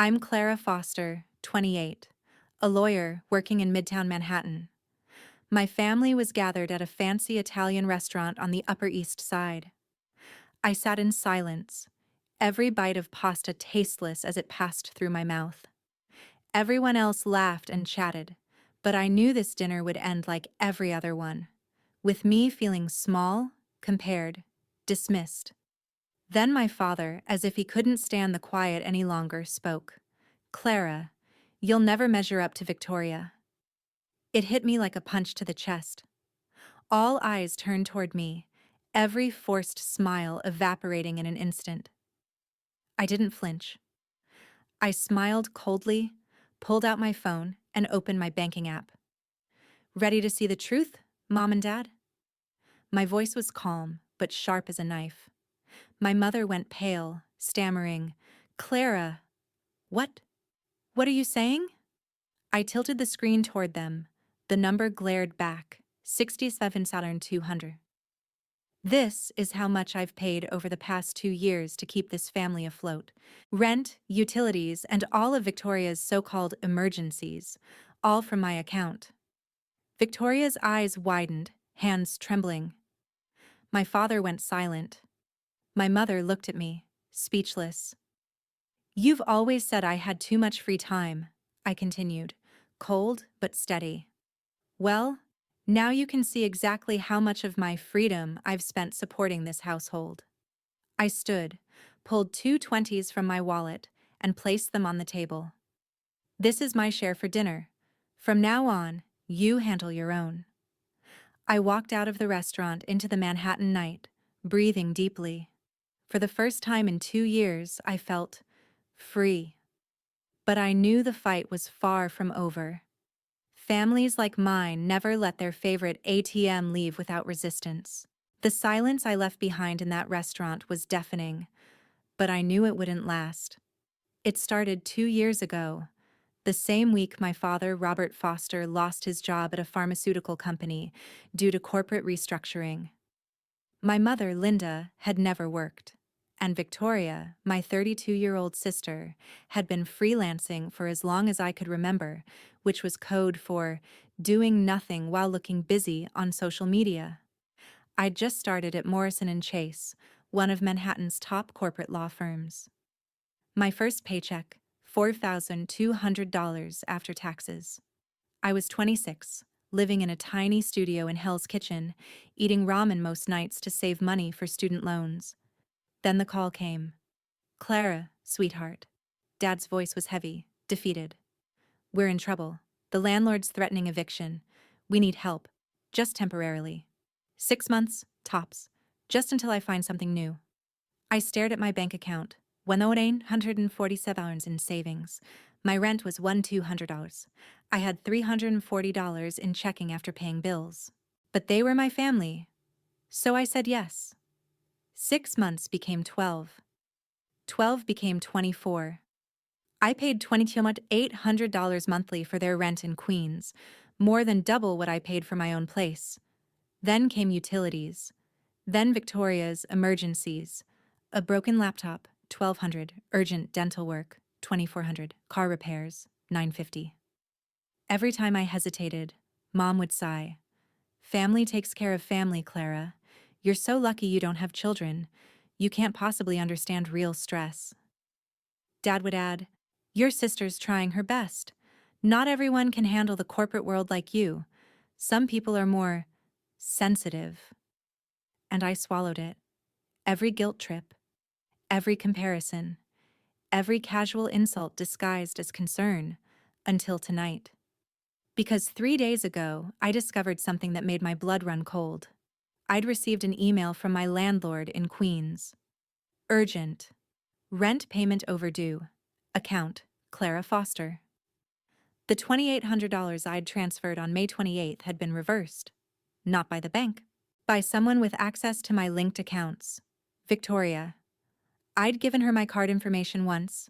I'm Clara Foster, 28, a lawyer working in Midtown Manhattan. My family was gathered at a fancy Italian restaurant on the Upper East Side. I sat in silence, every bite of pasta tasteless as it passed through my mouth. Everyone else laughed and chatted, but I knew this dinner would end like every other one, with me feeling small, compared, dismissed. Then my father, as if he couldn't stand the quiet any longer, spoke. "Clara, you'll never measure up to Victoria." It hit me like a punch to the chest. All eyes turned toward me, every forced smile evaporating in an instant. I didn't flinch. I smiled coldly, pulled out my phone, and opened my banking app. "Ready to see the truth, Mom and Dad?" My voice was calm, but sharp as a knife. My mother went pale, stammering, "Clara, what? What are you saying?" I tilted the screen toward them. The number glared back, 67 Saturn 200. "This is how much I've paid over the past 2 years to keep this family afloat. Rent, utilities, and all of Victoria's so-called emergencies, all from my account." Victoria's eyes widened, hands trembling. My father went silent. My mother looked at me, speechless. "You've always said I had too much free time," I continued, cold but steady. "Well, now you can see exactly how much of my freedom I've spent supporting this household." I stood, pulled two 20s from my wallet, and placed them on the table. "This is my share for dinner. From now on, you handle your own." I walked out of the restaurant into the Manhattan night, breathing deeply. For the first time in 2 years, I felt free. But I knew the fight was far from over. Families like mine never let their favorite ATM leave without resistance. The silence I left behind in that restaurant was deafening, but I knew it wouldn't last. It started 2 years ago, the same week my father, Robert Foster, lost his job at a pharmaceutical company due to corporate restructuring. My mother, Linda, had never worked, and Victoria, my 32-year-old sister, had been freelancing for as long as I could remember, which was code for doing nothing while looking busy on social media. I'd just started at Morrison & Chase, one of Manhattan's top corporate law firms. My first paycheck, $4,200 after taxes. I was 26, living in a tiny studio in Hell's Kitchen, eating ramen most nights to save money for student loans. Then the call came. "Clara, sweetheart." Dad's voice was heavy, defeated. "We're in trouble. The landlord's threatening eviction. We need help. Just temporarily. 6 months, tops. Just until I find something new." I stared at my bank account. $1,847 in savings. My rent was $1,200. I had $340 in checking after paying bills. But they were my family. So I said yes. 6 months became 12. 12 became 24. I paid $2,800 monthly for their rent in Queens, more than double what I paid for my own place. Then came utilities. Then Victoria's emergencies. A broken laptop, $1,200, urgent dental work, $2,400, car repairs, $950. Every time I hesitated, Mom would sigh. "Family takes care of family, Clara. You're so lucky you don't have children. You can't possibly understand real stress." Dad would add, "Your sister's trying her best. Not everyone can handle the corporate world like you. Some people are more sensitive." And I swallowed it. Every guilt trip, every comparison, every casual insult disguised as concern, until tonight. Because 3 days ago, I discovered something that made my blood run cold. I'd received an email from my landlord in Queens. Urgent. Rent payment overdue. Account, Clara Foster. The $2,800 I'd transferred on May 28th had been reversed. Not by the bank. By someone with access to my linked accounts. Victoria. I'd given her my card information once.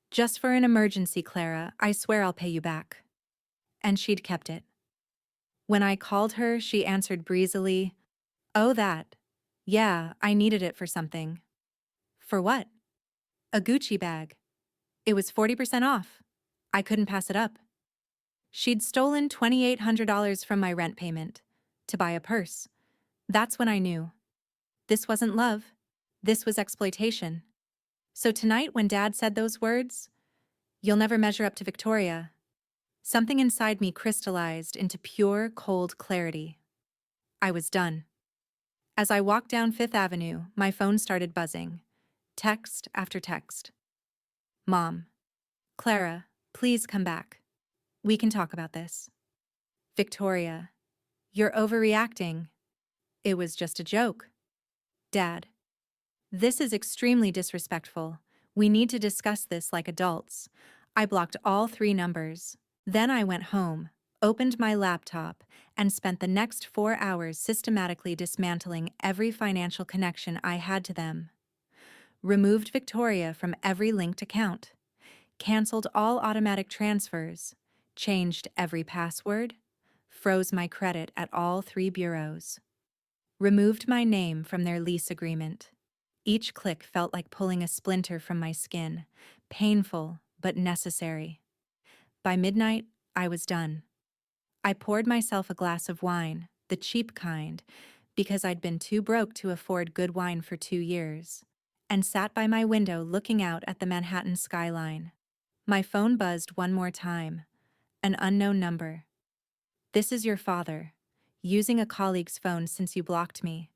"Just for an emergency, Clara, I swear I'll pay you back." And she'd kept it. When I called her, she answered breezily, "Oh, that. Yeah, I needed it for something." "For what?" "A Gucci bag." It was 40% off. I couldn't pass it up. She'd stolen $2,800 from my rent payment to buy a purse. That's when I knew. This wasn't love. This was exploitation. So tonight, when Dad said those words, "You'll never measure up to Victoria," something inside me crystallized into pure, cold clarity. I was done. As I walked down Fifth Avenue, my phone started buzzing. Text after text. Mom. Clara, please come back. We can talk about this. Victoria. You're overreacting. It was just a joke. Dad. This is extremely disrespectful. We need to discuss this like adults. I blocked all 3 numbers. Then I went home, opened my laptop, and spent the next 4 hours systematically dismantling every financial connection I had to them. Removed Victoria from every linked account. Canceled all automatic transfers. Changed every password. Froze my credit at all 3 bureaus. Removed my name from their lease agreement. Each click felt like pulling a splinter from my skin, painful but necessary. By midnight, I was done. I poured myself a glass of wine, the cheap kind, because I'd been too broke to afford good wine for 2 years, and sat by my window looking out at the Manhattan skyline. My phone buzzed one more time. An unknown number. This is your father. Using a colleague's phone since you blocked me.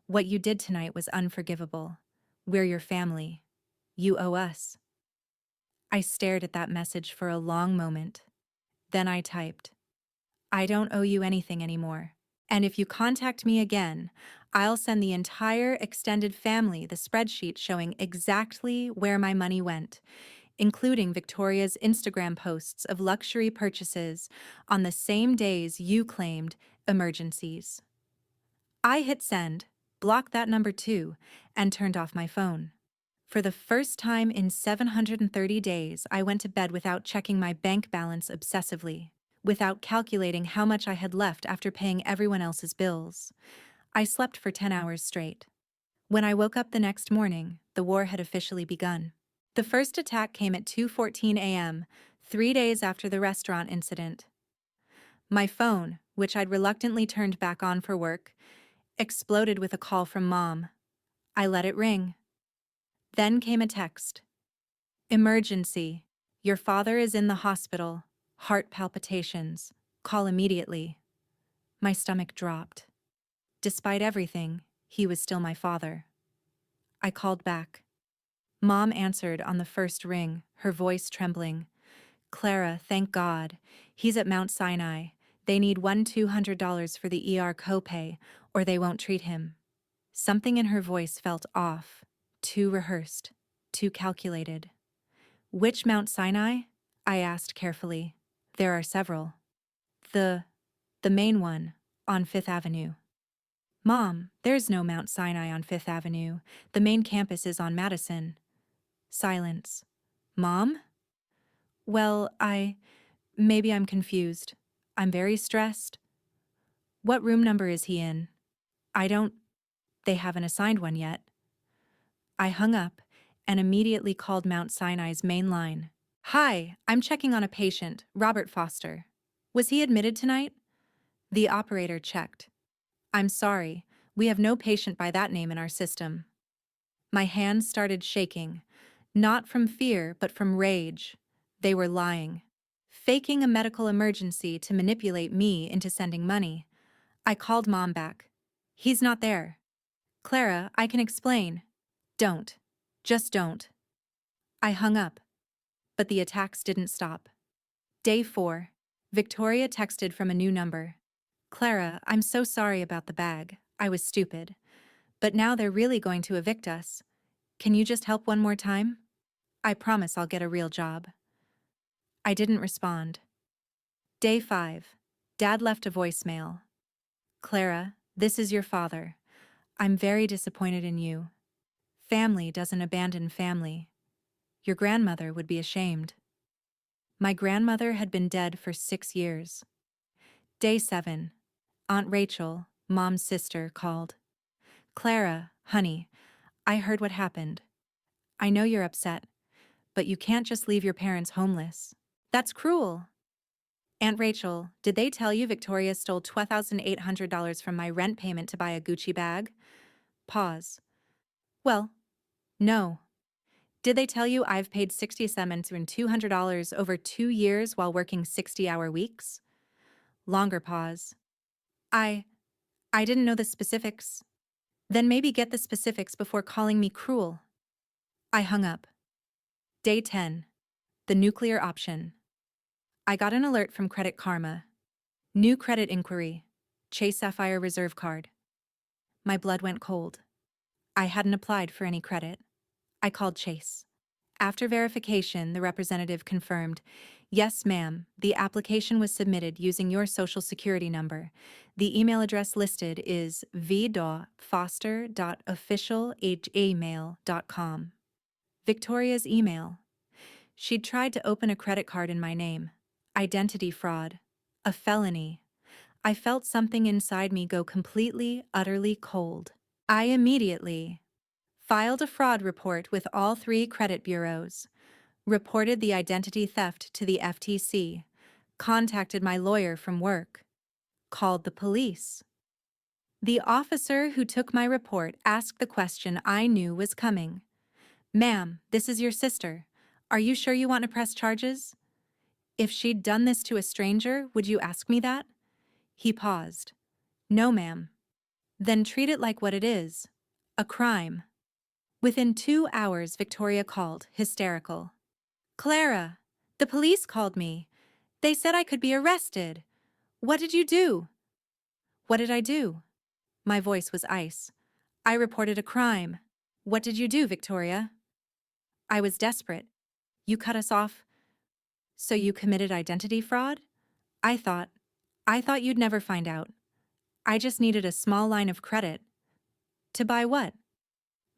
What you did tonight was unforgivable. We're your family. You owe us. I stared at that message for a long moment. Then I typed, I don't owe you anything anymore. And if you contact me again, I'll send the entire extended family the spreadsheet showing exactly where my money went, including Victoria's Instagram posts of luxury purchases on the same days you claimed emergencies. I hit send, blocked that number too, and turned off my phone. For the first time in 730 days, I went to bed without checking my bank balance obsessively, without calculating how much I had left after paying everyone else's bills. I slept for 10 hours straight. When I woke up the next morning, the war had officially begun. The first attack came at 2:14 a.m., 3 days after the restaurant incident. My phone, which I'd reluctantly turned back on for work, exploded with a call from Mom. I let it ring. Then came a text. Emergency. Your father is in the hospital. Heart palpitations. Call immediately. My stomach dropped. Despite everything, he was still my father. I called back. Mom answered on the first ring, her voice trembling. Clara, thank God. He's at Mount Sinai. They need $200 for the ER copay, or they won't treat him. Something in her voice felt off, too rehearsed, too calculated. Which Mount Sinai? I asked carefully. There are several. The main one, on Fifth Avenue. Mom, there's no Mount Sinai on Fifth Avenue. The main campus is on Madison. Silence. Mom? Well, maybe I'm confused. I'm very stressed. What room number is he in? They haven't assigned one yet. I hung up and immediately called Mount Sinai's main line. Hi, I'm checking on a patient, Robert Foster. Was he admitted tonight? The operator checked. I'm sorry, we have no patient by that name in our system. My hands started shaking, not from fear but from rage. They were lying. Faking a medical emergency to manipulate me into sending money. I called Mom back. He's not there. Clara, I can explain. Don't. Just don't. I hung up. But the attacks didn't stop. Day 4. Victoria texted from a new number. Clara, I'm so sorry about the bag. I was stupid. But now they're really going to evict us. Can you just help one more time? I promise I'll get a real job. I didn't respond. Day 5. Dad left a voicemail. Clara, this is your father. I'm very disappointed in you. Family doesn't abandon family. Your grandmother would be ashamed. My grandmother had been dead for 6 years. Day 7. Aunt Rachel, Mom's sister, called. Clara, honey, I heard what happened. I know you're upset, But you can't just leave your parents homeless. That's cruel. Aunt Rachel, did they tell you Victoria stole $12,800 from my rent payment to buy a Gucci bag? Pause. Well, no. Did they tell you I've paid $67,200 over 2 years while working 60-hour weeks? Longer pause. I didn't know the specifics. Then maybe get the specifics before calling me cruel. I hung up. Day 10. The nuclear option. I got an alert from Credit Karma. New credit inquiry. Chase Sapphire Reserve Card. My blood went cold. I hadn't applied for any credit. I called Chase. After verification, the representative confirmed, "Yes, ma'am, the application was submitted using your social security number. The email address listed is v.foster.official@gmail.com." Victoria's email. She'd tried to open a credit card in my name. Identity fraud. A felony. I felt something inside me go completely, utterly cold. I immediately filed a fraud report with all 3 credit bureaus, reported the identity theft to the FTC, contacted my lawyer from work, called the police. The officer who took my report asked the question I knew was coming. "Ma'am, this is your sister. Are you sure you want to press charges? If she'd done this to a stranger, would you ask me that?" He paused. "No, ma'am." "Then treat it like what it is. A crime." Within 2 hours, Victoria called, hysterical. "Clara, the police called me. They said I could be arrested. What did you do?" "What did I do?" My voice was ice. "I reported a crime." "What did you do, Victoria?" I was desperate. "You cut us off. So you committed identity fraud?" I thought. "I thought you'd never find out. I just needed a small line of credit." "To buy what?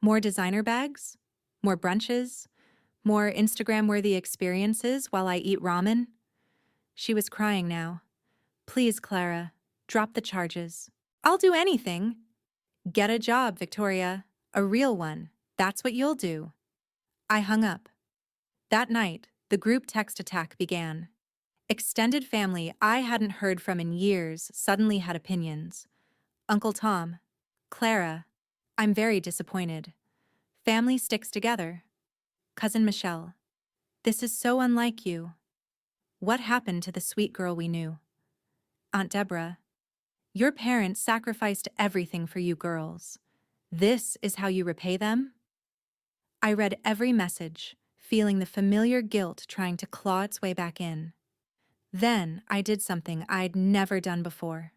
More designer bags? More brunches? More Instagram-worthy experiences while I eat ramen?" She was crying now. "Please, Clara, drop the charges. I'll do anything." "Get a job, Victoria. A real one. That's what you'll do." I hung up. That night, the group text attack began. Extended family I hadn't heard from in years suddenly had opinions. Uncle Tom. "Clara, I'm very disappointed. Family sticks together." Cousin Michelle. "This is so unlike you. What happened to the sweet girl we knew?" Aunt Deborah. "Your parents sacrificed everything for you girls. This is how you repay them?" I read every message, feeling the familiar guilt trying to claw its way back in. Then I did something I'd never done before.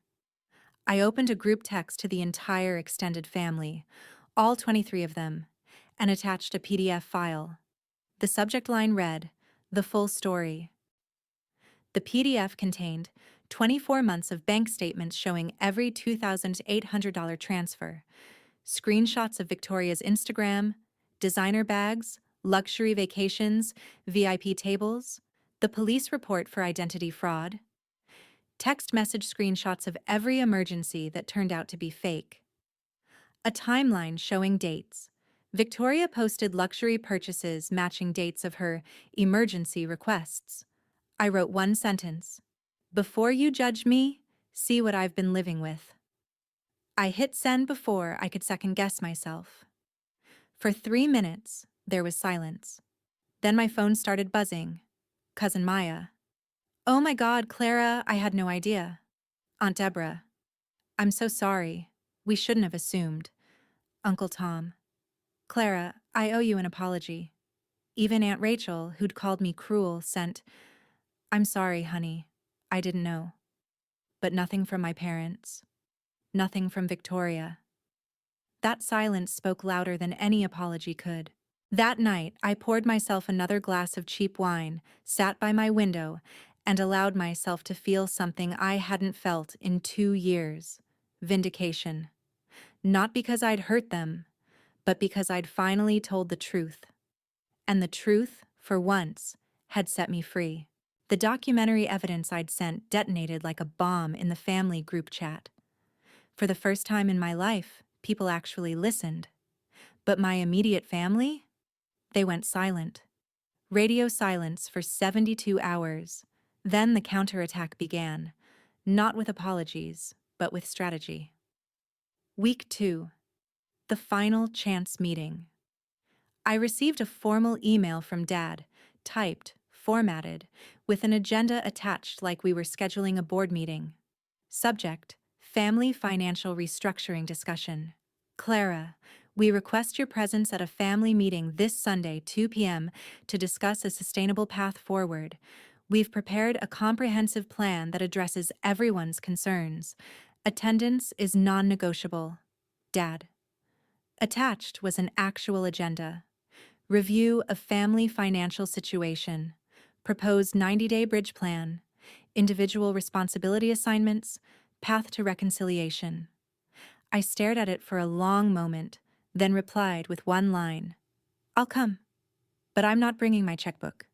I opened a group text to the entire extended family, all 23 of them, and attached a PDF file. The subject line read, "The full story." The PDF contained 24 months of bank statements showing every $2,800 transfer, screenshots of Victoria's Instagram, designer bags, luxury vacations, VIP tables, the police report for identity fraud, text message screenshots of every emergency that turned out to be fake, a timeline showing dates. Victoria posted luxury purchases matching dates of her emergency requests. I wrote one sentence. "Before you judge me, see what I've been living with." I hit send before I could second-guess myself. For 3 minutes, there was silence. Then my phone started buzzing. Cousin Maya. "Oh my God, Clara, I had no idea." Aunt Deborah. "I'm so sorry. We shouldn't have assumed." Uncle Tom. "Clara, I owe you an apology." Even Aunt Rachel, who'd called me cruel, sent, "I'm sorry, honey. I didn't know." But nothing from my parents. Nothing from Victoria. That silence spoke louder than any apology could. That night, I poured myself another glass of cheap wine, sat by my window, and allowed myself to feel something I hadn't felt in 2 years. Vindication. Not because I'd hurt them, but because I'd finally told the truth. And the truth, for once, had set me free. The documentary evidence I'd sent detonated like a bomb in the family group chat. For the first time in my life, people actually listened. But my immediate family? They went silent. Radio silence for 72 hours. Then the counterattack began, not with apologies, but with strategy. Week 2. The final chance meeting. I received a formal email from Dad, typed, formatted, with an agenda attached like we were scheduling a board meeting. Subject: Family Financial Restructuring Discussion. Clara, we request your presence at a family meeting this Sunday, 2 p.m., to discuss a sustainable path forward. We've prepared a comprehensive plan that addresses everyone's concerns. Attendance is non-negotiable. Dad. Attached was an actual agenda. Review of family financial situation. Proposed 90-day bridge plan. Individual responsibility assignments. Path to reconciliation. I stared at it for a long moment, then replied with one line. I'll come, but I'm not bringing my checkbook.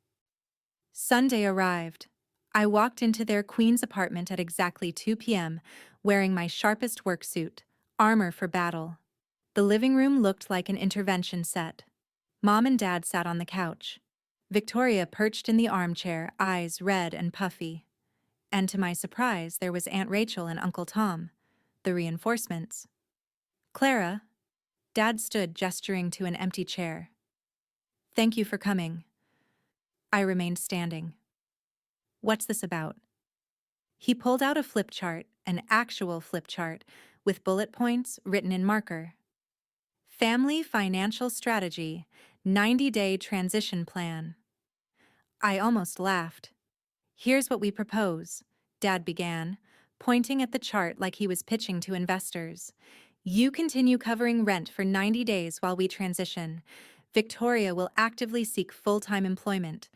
Sunday arrived. I walked into their Queen's apartment at exactly 2 p.m., wearing my sharpest work suit, armor for battle. The living room looked like an intervention set. Mom and Dad sat on the couch. Victoria perched in the armchair, eyes red and puffy. And to my surprise, there was Aunt Rachel and Uncle Tom, the reinforcements. Clara. Dad stood, gesturing to an empty chair. Thank you for coming. I remained standing. What's this about? He pulled out a flip chart, an actual flip chart, with bullet points written in marker. Family Financial Strategy, 90-day transition plan. I almost laughed. Here's what we propose, Dad began, pointing at the chart like he was pitching to investors. You continue covering rent for 90 days while we transition. Victoria will actively seek full-time employment.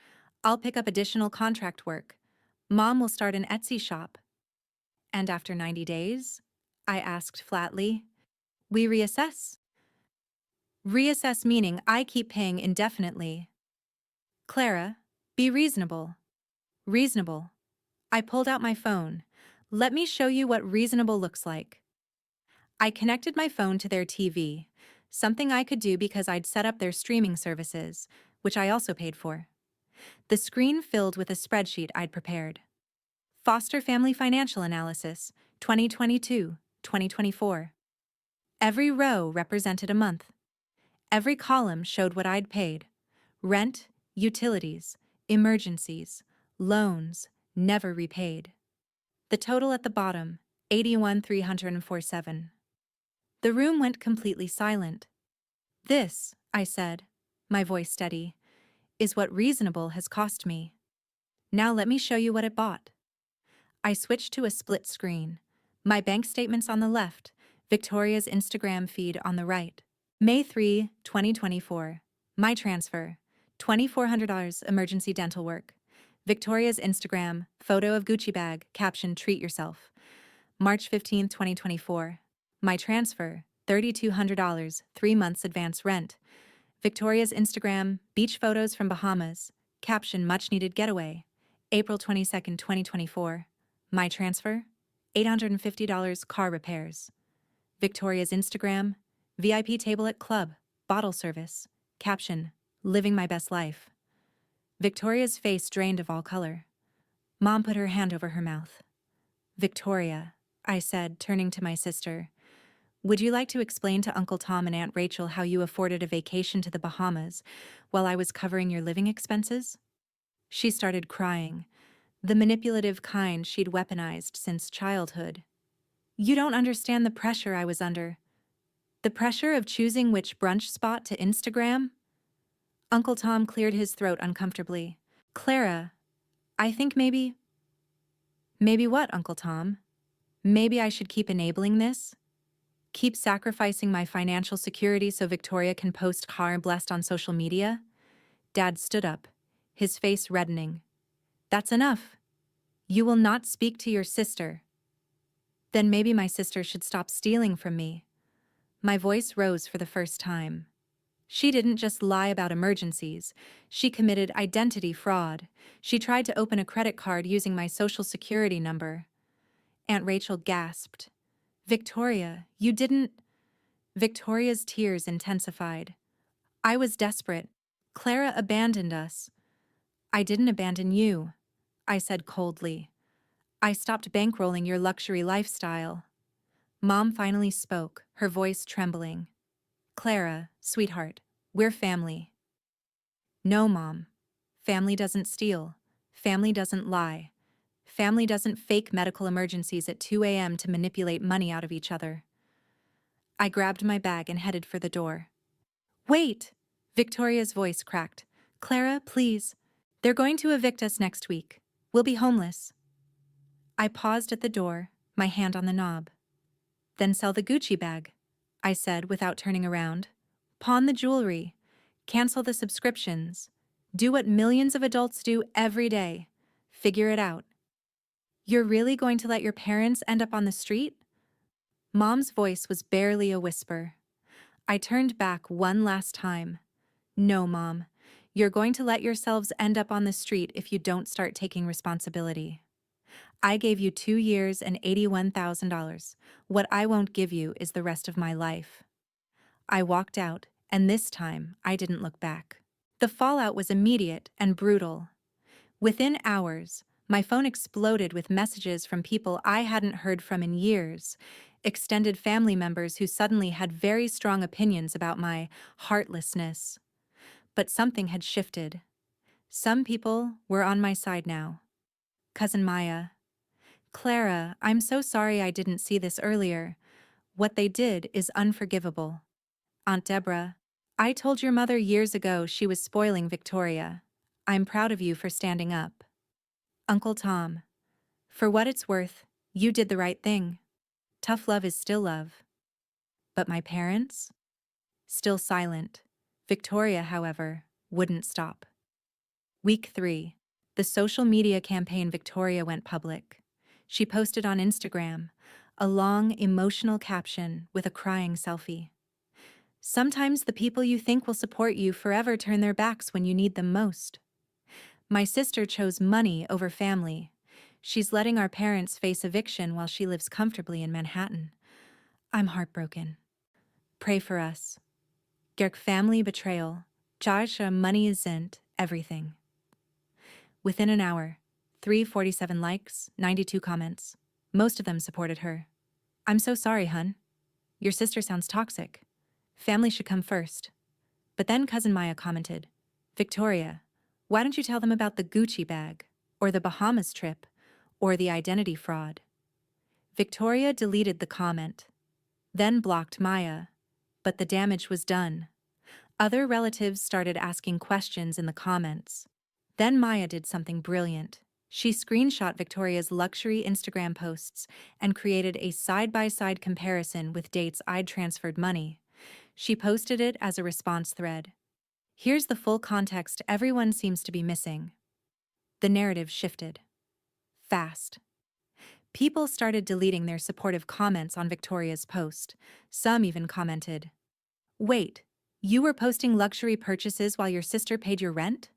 I'll pick up additional contract work. Mom will start an Etsy shop. And after 90 days? I asked flatly. We reassess. Reassess meaning I keep paying indefinitely. Clara, be reasonable. Reasonable. I pulled out my phone. Let me show you what reasonable looks like. I connected my phone to their TV, something I could do because I'd set up their streaming services, which I also paid for. The screen filled with a spreadsheet I'd prepared. Foster Family Financial Analysis, 2022-2024. Every row represented a month. Every column showed what I'd paid. Rent, utilities, emergencies, loans, never repaid. The total at the bottom, $81,347. The room went completely silent. This, I said, my voice steady, is what reasonable has cost me. Now let me show you what it bought. I switched to a split screen. My bank statements on the left, Victoria's Instagram feed on the right. May 3, 2024. My transfer. $2,400 emergency dental work. Victoria's Instagram, photo of Gucci bag, caption treat yourself. March 15, 2024. My transfer, $3,200, 3 months advance rent. Victoria's Instagram, beach photos from Bahamas, caption much needed getaway. April 22, 2024. My transfer, $850 car repairs. Victoria's Instagram, VIP table at club, bottle service, caption, living my best life. Victoria's face drained of all color. Mom put her hand over her mouth. Victoria, I said, turning to my sister, would you like to explain to Uncle Tom and Aunt Rachel how you afforded a vacation to the Bahamas while I was covering your living expenses? She started crying, the manipulative kind she'd weaponized since childhood. You don't understand the pressure I was under. The pressure of choosing which brunch spot to Instagram? Uncle Tom cleared his throat uncomfortably. Clara, I think maybe... Maybe what, Uncle Tom? Maybe I should keep enabling this? Keep sacrificing my financial security so Victoria can post car blessed on social media? Dad stood up, his face reddening. That's enough. You will not speak to your sister. Then maybe my sister should stop stealing from me. My voice rose for the first time. She didn't just lie about emergencies. She committed identity fraud. She tried to open a credit card using my social security number. Aunt Rachel gasped. Victoria, you didn't... Victoria's tears intensified. I was desperate. Clara abandoned us. I didn't abandon you, I said coldly. I stopped bankrolling your luxury lifestyle. Mom finally spoke, her voice trembling. Clara, sweetheart, we're family. No, Mom. Family doesn't steal. Family doesn't lie. Family doesn't fake medical emergencies at 2 a.m. to manipulate money out of each other. I grabbed my bag and headed for the door. Wait! Victoria's voice cracked. Clara, please. They're going to evict us next week. We'll be homeless. I paused at the door, my hand on the knob. Then sell the Gucci bag, I said without turning around. Pawn the jewelry. Cancel the subscriptions. Do what millions of adults do every day. Figure it out. You're really going to let your parents end up on the street? Mom's voice was barely a whisper. I turned back one last time. No, Mom. You're going to let yourselves end up on the street if you don't start taking responsibility. I gave you 2 years and $81,000. What I won't give you is the rest of my life. I walked out, and this time I didn't look back. The fallout was immediate and brutal. Within hours, my phone exploded with messages from people I hadn't heard from in years, extended family members who suddenly had very strong opinions about my heartlessness. But something had shifted. Some people were on my side now. Cousin Maya. Clara, I'm so sorry I didn't see this earlier. What they did is unforgivable. Aunt Deborah, I told your mother years ago she was spoiling Victoria. I'm proud of you for standing up. Uncle Tom, for what it's worth, you did the right thing. Tough love is still love. But my parents? Still silent. Victoria, however, wouldn't stop. Week 3. The social media campaign Victoria went public. She posted on Instagram a long, emotional caption with a crying selfie. Sometimes the people you think will support you forever turn their backs when you need them most. My sister chose money over family. She's letting our parents face eviction while she lives comfortably in Manhattan. I'm heartbroken. Pray for us. Gerk family betrayal. Jasha money isn't everything. Within an hour, 347 likes, 92 comments. Most of them supported her. I'm so sorry, hun. Your sister sounds toxic. Family should come first. But then Cousin Maya commented, Victoria, why don't you tell them about the Gucci bag, or the Bahamas trip, or the identity fraud? Victoria deleted the comment, then blocked Maya, but the damage was done. Other relatives started asking questions in the comments. Then Maya did something brilliant. She screenshot Victoria's luxury Instagram posts and created a side-by-side comparison with dates I'd transferred money. She posted it as a response thread. Here's the full context everyone seems to be missing. The narrative shifted. Fast. People started deleting their supportive comments on Victoria's post. Some even commented, "Wait, you were posting luxury purchases while your sister paid your rent?"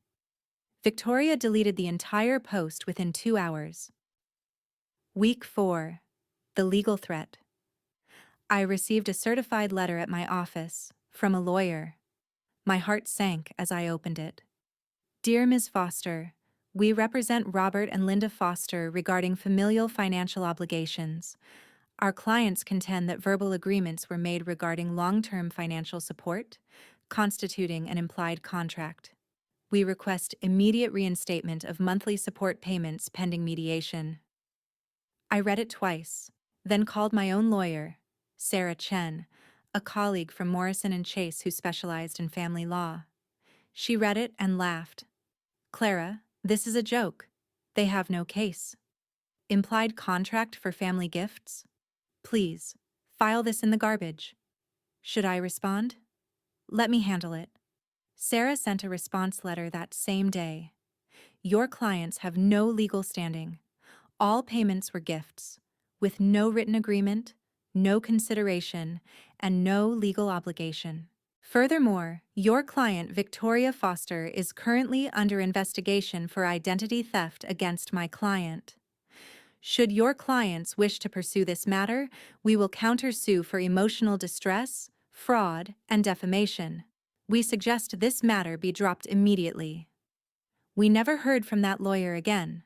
Victoria deleted the entire post within 2 hours. Week 4. The legal threat. I received a certified letter at my office from a lawyer. My heart sank as I opened it. Dear Ms. Foster, we represent Robert and Linda Foster regarding familial financial obligations. Our clients contend that verbal agreements were made regarding long-term financial support, constituting an implied contract. We request immediate reinstatement of monthly support payments pending mediation. I read it twice, then called my own lawyer, Sarah Chen, a colleague from Morrison & Chase who specialized in family law. She read it and laughed. Clara, this is a joke. They have no case. Implied contract for family gifts? Please, file this in the garbage. Should I respond? Let me handle it. Sarah sent a response letter that same day. Your clients have no legal standing. All payments were gifts, with no written agreement, no consideration, and no legal obligation. Furthermore, your client, Victoria Foster, is currently under investigation for identity theft against my client. Should your clients wish to pursue this matter, we will countersue for emotional distress, fraud, and defamation. We suggest this matter be dropped immediately. We never heard from that lawyer again.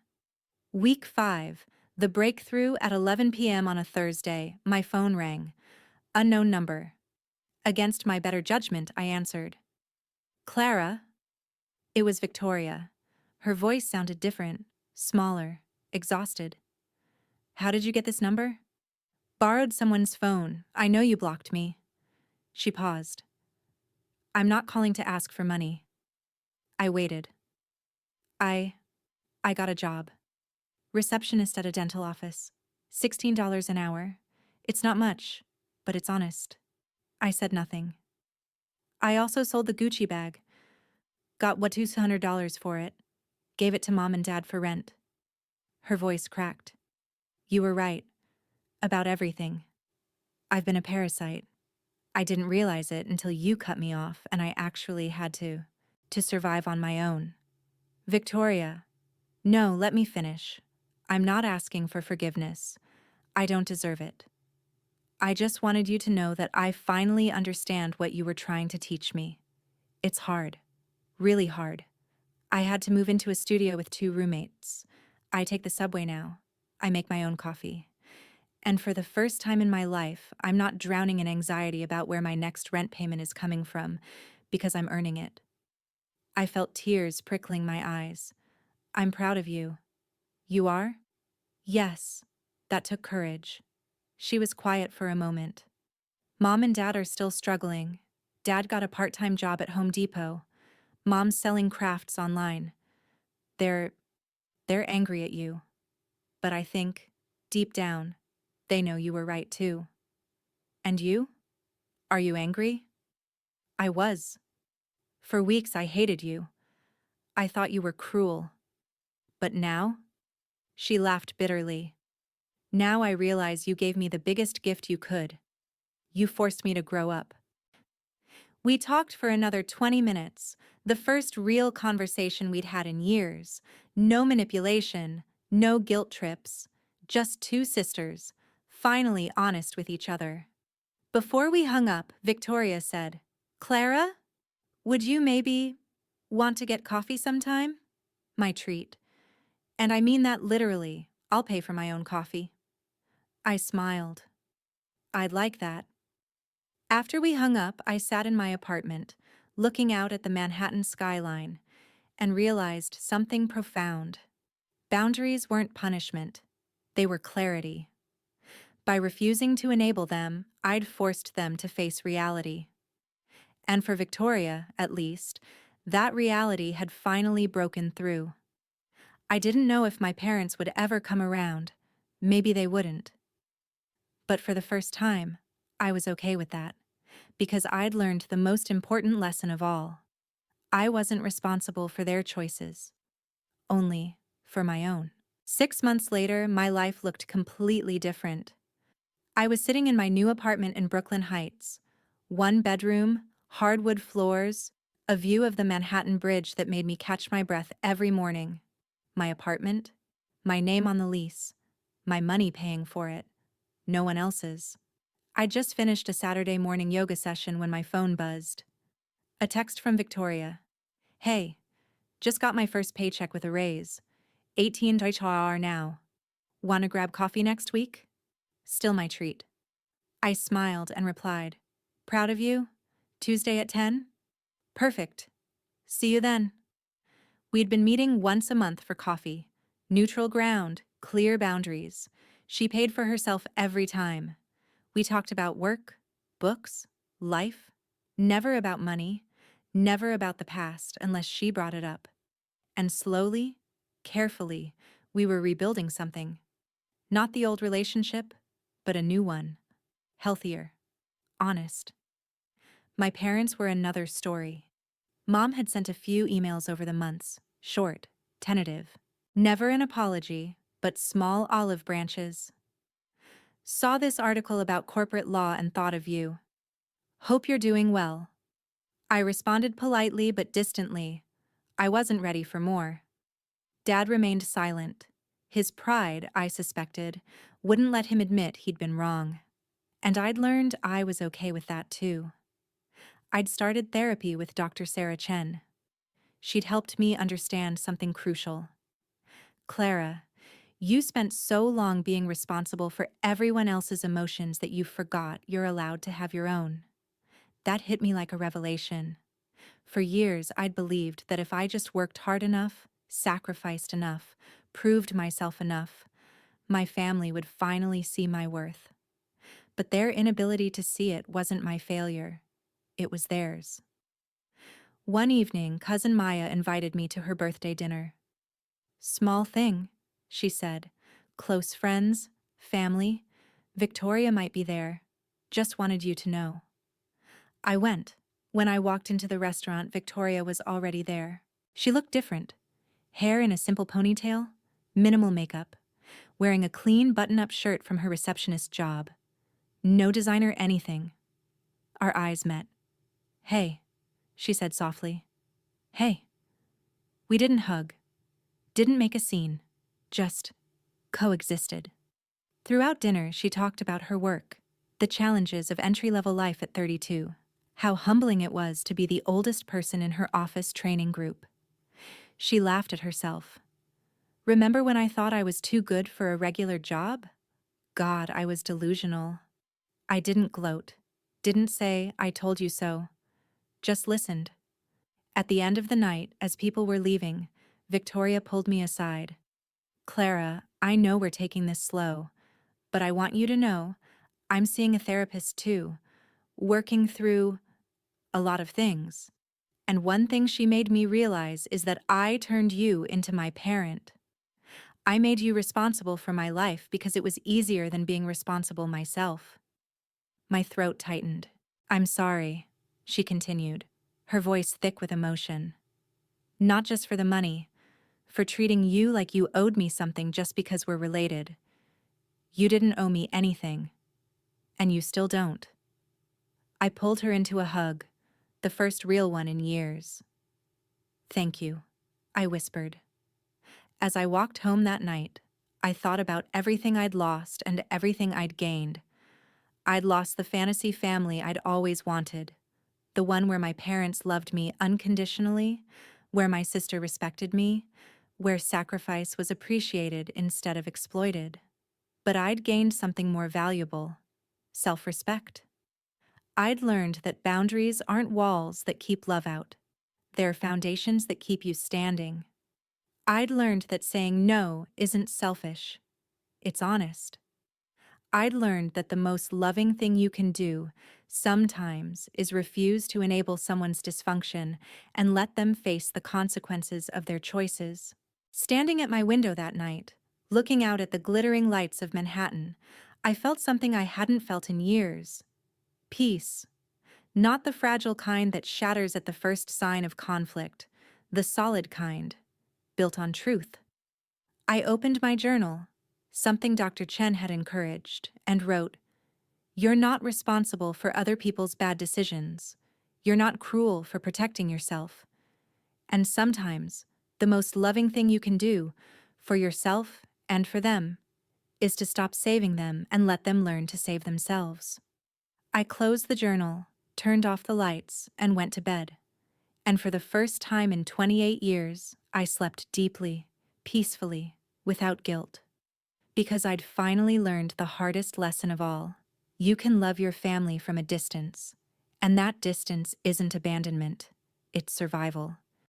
Week 5, the breakthrough at 11 p.m. on a Thursday, my phone rang. Unknown number. Against my better judgment, I answered. Clara? It was Victoria. Her voice sounded different, smaller, exhausted. How did you get this number? Borrowed someone's phone. I know you blocked me. She paused. I'm not calling to ask for money. I waited. I got a job. Receptionist at a dental office. $16 an hour. It's not much, but it's honest. I said nothing. I also sold the Gucci bag. Got what $200 for it. Gave it to Mom and Dad for rent. Her voice cracked. You were right. About everything. I've been a parasite. I didn't realize it until you cut me off and I actually had to survive on my own. Victoria. No, let me finish. I'm not asking for forgiveness. I don't deserve it. I just wanted you to know that I finally understand what you were trying to teach me. It's hard. Really hard. I had to move into a studio with 2 roommates. I take the subway now. I make my own coffee. And for the first time in my life, I'm not drowning in anxiety about where my next rent payment is coming from, because I'm earning it. I felt tears prickling my eyes. I'm proud of you. You are? Yes. That took courage. She was quiet for a moment. Mom and Dad are still struggling. Dad got a part-time job at Home Depot. Mom's selling crafts online. They're angry at you. But I think, deep down, they know you were right too. And you? Are you angry? I was. For weeks I hated you. I thought you were cruel. But now? She laughed bitterly. Now I realize you gave me the biggest gift you could. You forced me to grow up. We talked for another 20 minutes, the first real conversation we'd had in years. No manipulation, no guilt trips, just 2 sisters, finally honest with each other. Before we hung up, Victoria said, Clara, would you maybe want to get coffee sometime? My treat. And I mean that literally. I'll pay for my own coffee. I smiled. I'd like that. After we hung up, I sat in my apartment, looking out at the Manhattan skyline, and realized something profound. Boundaries weren't punishment. They were clarity. By refusing to enable them, I'd forced them to face reality. And for Victoria, at least, that reality had finally broken through. I didn't know if my parents would ever come around. Maybe they wouldn't. But for the first time, I was okay with that, because I'd learned the most important lesson of all. I wasn't responsible for their choices, only for my own. 6 months later, my life looked completely different. I was sitting in my new apartment in Brooklyn Heights. 1 bedroom, hardwood floors, a view of the Manhattan Bridge that made me catch my breath every morning. My apartment, my name on the lease, my money paying for it, no one else's. I just finished a Saturday morning yoga session when my phone buzzed. A text from Victoria. Hey, just got my first paycheck with a raise. 18 Deutsche Euro now. Wanna grab coffee next week? Still my treat. I smiled and replied, Proud of you? Tuesday at 10? Perfect. See you then. We'd been meeting once a month for coffee. Neutral ground, clear boundaries. She paid for herself every time. We talked about work, books, life, never about money, never about the past unless she brought it up. And slowly, carefully, we were rebuilding something. Not the old relationship, but a new one. Healthier. Honest. My parents were another story. Mom had sent a few emails over the months, short, tentative. Never an apology, but small olive branches. Saw this article about corporate law and thought of you. Hope you're doing well. I responded politely but distantly. I wasn't ready for more. Dad remained silent. His pride, I suspected, wouldn't let him admit he'd been wrong. And I'd learned I was okay with that too. I'd started therapy with Dr. Sarah Chen. she'd helped me understand something crucial. Clara, you spent so long being responsible for everyone else's emotions that you forgot you're allowed to have your own. That hit me like a revelation. For years, I'd believed that if I just worked hard enough, sacrificed enough, proved myself enough, my family would finally see my worth. But their inability to see it wasn't my failure. It was theirs. One evening, Cousin Maya invited me to her birthday dinner. "Small thing," she said. "Close friends, family. Victoria might be there. Just wanted you to know." I went. When I walked into the restaurant, Victoria was already there. She looked different. Hair in a simple ponytail, minimal makeup, wearing a clean button-up shirt from her receptionist job. No designer anything. Our eyes met. "Hey," she said softly. "Hey." We didn't hug, didn't make a scene, just coexisted. Throughout dinner, she talked about her work, the challenges of entry-level life at 32, how humbling it was to be the oldest person in her office training group. She laughed at herself. "Remember when I thought I was too good for a regular job? God, I was delusional." I didn't gloat, didn't say, "I told you so," just listened. At the end of the night, as people were leaving, Victoria pulled me aside. "Clara, I know we're taking this slow, but I want you to know I'm seeing a therapist too, working through a lot of things. And one thing she made me realize is that I turned you into my parent. I made you responsible for my life because it was easier than being responsible myself." My throat tightened. "I'm sorry," she continued, her voice thick with emotion. "Not just for the money, for treating you like you owed me something just because we're related. You didn't owe me anything, and you still don't." I pulled her into a hug, the first real one in years. "Thank you," I whispered. As I walked home that night, I thought about everything I'd lost and everything I'd gained. I'd lost the fantasy family I'd always wanted, the one where my parents loved me unconditionally, where my sister respected me, where sacrifice was appreciated instead of exploited. But I'd gained something more valuable: self-respect. I'd learned that boundaries aren't walls that keep love out. They're foundations that keep you standing. I'd learned that saying no isn't selfish. It's honest. I'd learned that the most loving thing you can do sometimes is refuse to enable someone's dysfunction and let them face the consequences of their choices. Standing at my window that night, looking out at the glittering lights of Manhattan, I felt something I hadn't felt in years: peace. Not the fragile kind that shatters at the first sign of conflict, the solid kind, built on truth. I opened my journal, something Dr. Chen had encouraged, and wrote, "You're not responsible for other people's bad decisions. You're not cruel for protecting yourself. And sometimes, the most loving thing you can do, for yourself and for them, is to stop saving them and let them learn to save themselves." I closed the journal, turned off the lights, and went to bed. And for the first time in 28 years, I slept deeply, peacefully, without guilt. Because I'd finally learned the hardest lesson of all: you can love your family from a distance, and that distance isn't abandonment, it's survival.